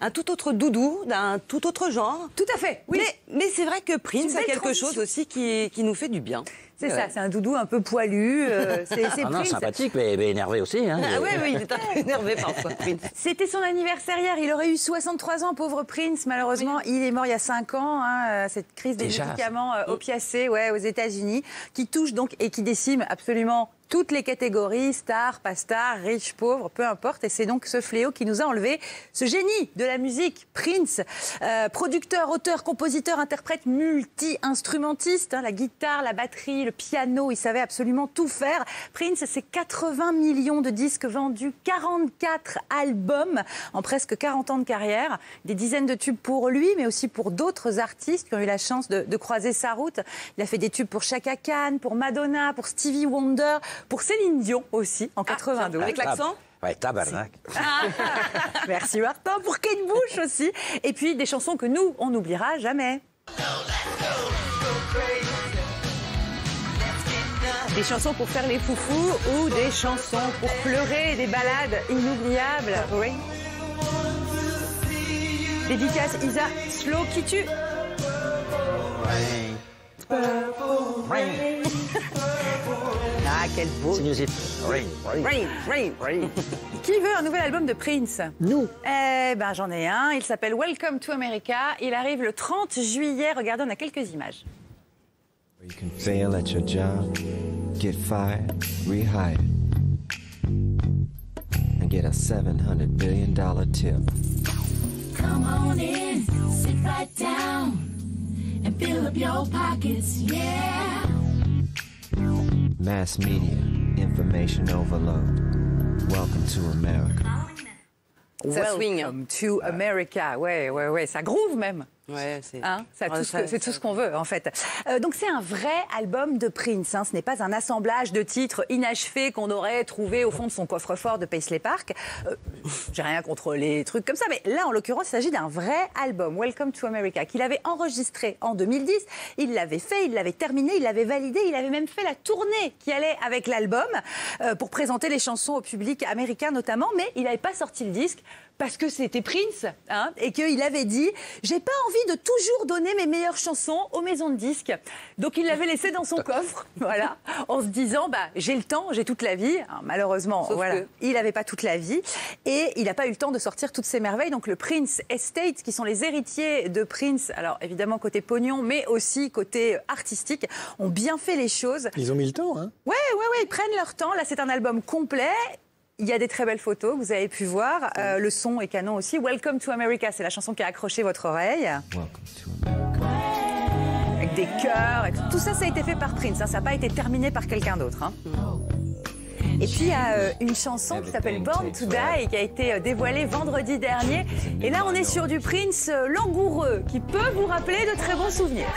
Un tout autre doudou, d'un tout autre genre. Tout à fait, oui. Mais c'est vrai que Prince a quelque transition. chose aussi qui nous fait du bien. C'est ça, c'est un doudou un peu poilu. C'est Ah non, Prince. sympathique, mais énervé aussi. Hein. Ah oui, il est un peu énervé parfois, Prince. C'était son anniversaire hier, il aurait eu 63 ans, pauvre Prince. Malheureusement, il est mort il y a 5 ans. Cette crise des Déjà, médicaments opiacés aux États-Unis, qui touche donc et qui décime absolument toutes les catégories, stars, pas stars, riches, pauvres, peu importe. Et c'est donc ce fléau qui nous a enlevé ce génie de la musique, Prince. Producteur, auteur, compositeur, interprète, multi-instrumentiste. La guitare, la batterie, le piano, il savait absolument tout faire. Prince, c'est 80 millions de disques vendus, 44 albums en presque 40 ans de carrière. Des dizaines de tubes pour lui, mais aussi pour d'autres artistes qui ont eu la chance de croiser sa route. Il a fait des tubes pour Chaka Khan, pour Madonna, pour Stevie Wonder, pour Céline Dion aussi, en 92. Avec l'accent ? Ouais, tabarnak. Merci Martin. Pour Kate Bush aussi. Et puis des chansons que nous, on n'oubliera jamais. Des chansons pour faire les foufous ou des chansons pour pleurer, des ballades inoubliables. Oui. Dédicace Isa, Slow qui tue. Ah, quel beau. Sinusite. Rain. Qui veut un nouvel album de Prince? Nous. Eh ben, j'en ai un. Il s'appelle Welcome to America. Il arrive le 30 juillet. Regardez, on a quelques images. You can fail at your job, get fired, rehired, and get a $700 billion tip. Come on in, sit right down, and fill up your pockets, yeah. Mass media, information overload. Welcome to America. Ça swing. Welcome to America. Ouais, ça groove même. Ouais, c'est C'est tout ce qu'on veut, en fait. Donc, c'est un vrai album de Prince. Ce n'est pas un assemblage de titres inachevés qu'on aurait trouvé au fond de son coffre-fort de Paisley Park. J'ai rien contre les trucs comme ça, mais là, en l'occurrence, il s'agit d'un vrai album, Welcome to America, qu'il avait enregistré en 2010. Il l'avait fait, il l'avait terminé, il l'avait validé, il avait même fait la tournée qui allait avec l'album pour présenter les chansons au public américain notamment, mais il n'avait pas sorti le disque parce que c'était Prince, et qu'il avait dit « J'ai pas envie de toujours donner mes meilleures chansons aux maisons de disques ». Donc il l'avait laissé dans son coffre, voilà, en se disant « J'ai le temps, j'ai toute la vie ». Malheureusement, voilà, il n'avait pas toute la vie et il n'a pas eu le temps de sortir toutes ces merveilles. Donc le Prince Estate, qui sont les héritiers de Prince, alors évidemment côté pognon, mais aussi côté artistique, ont bien fait les choses. Ils ont mis le temps, hein. Ouais, ils prennent leur temps. Là, c'est un album complet. Il y a des très belles photos que vous avez pu voir. Le son est canon aussi. Welcome to America, c'est la chanson qui a accroché votre oreille. Welcome to America. Avec des chœurs. Et tout ça, ça a été fait par Prince. Ça n'a pas été terminé par quelqu'un d'autre. Et puis, il y a une chanson qui s'appelle Born to Die, qui a été dévoilée vendredi dernier. Et là, on est sur du Prince langoureux, qui peut vous rappeler de très bons souvenirs.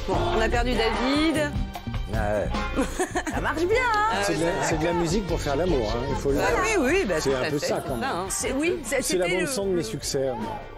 Bon, on a perdu David. Ça marche bien, hein. C'est de la musique pour faire l'amour, hein. Il faut le... Oui, C'est tout un à peu fait. ça, quand même. C'est la bande-son de mes succès.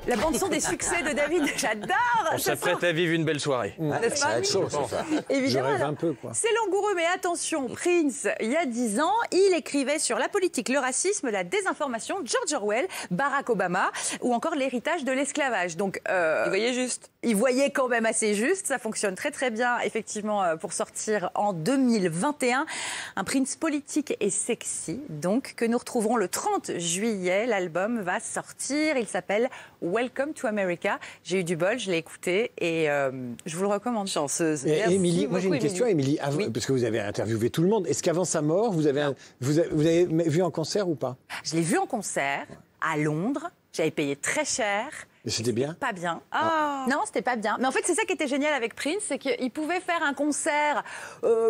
La bande-son des succès de David, j'adore. On s'apprête à vivre une belle soirée. N'est-ce Ça pas? va être chaud, ça. Je Évidemment. rêve alors, un peu, quoi. C'est langoureux, mais attention, Prince, il y a 10 ans, il écrivait sur la politique, le racisme, la désinformation, George Orwell, Barack Obama, ou encore l'héritage de l'esclavage. Donc, Vous voyez juste. il voyait quand même assez juste. Ça fonctionne très très bien, effectivement, pour sortir en 2021. Un Prince politique et sexy, donc, que nous retrouverons le 30 juillet. L'album va sortir. Il s'appelle Welcome to America. J'ai eu du bol, je l'ai écouté et je vous le recommande. Chanceuse. Et Merci Émilie, moi j'ai une beaucoup, question, Émilie, parce que vous avez interviewé tout le monde. Est-ce qu'avant sa mort, vous avez vu en concert ou pas? Je l'ai vu en concert à Londres. J'avais payé très cher. Et c'était bien? Pas bien. Non, c'était pas bien. Mais en fait, c'est ça qui était génial avec Prince, c'est qu'il pouvait faire un concert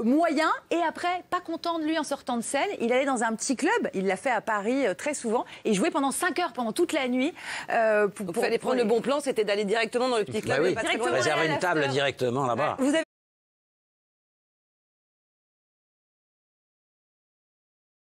moyen et après, pas content de lui en sortant de scène, il allait dans un petit club. Il l'a fait à Paris très souvent et il jouait pendant 5 heures, pendant toute la nuit. Donc, il fallait prendre le bon plan, c'était d'aller directement dans le petit club. Bah oui. et pas très loin. Directement. Réserver à la une table fleur. directement là-bas. Vous avez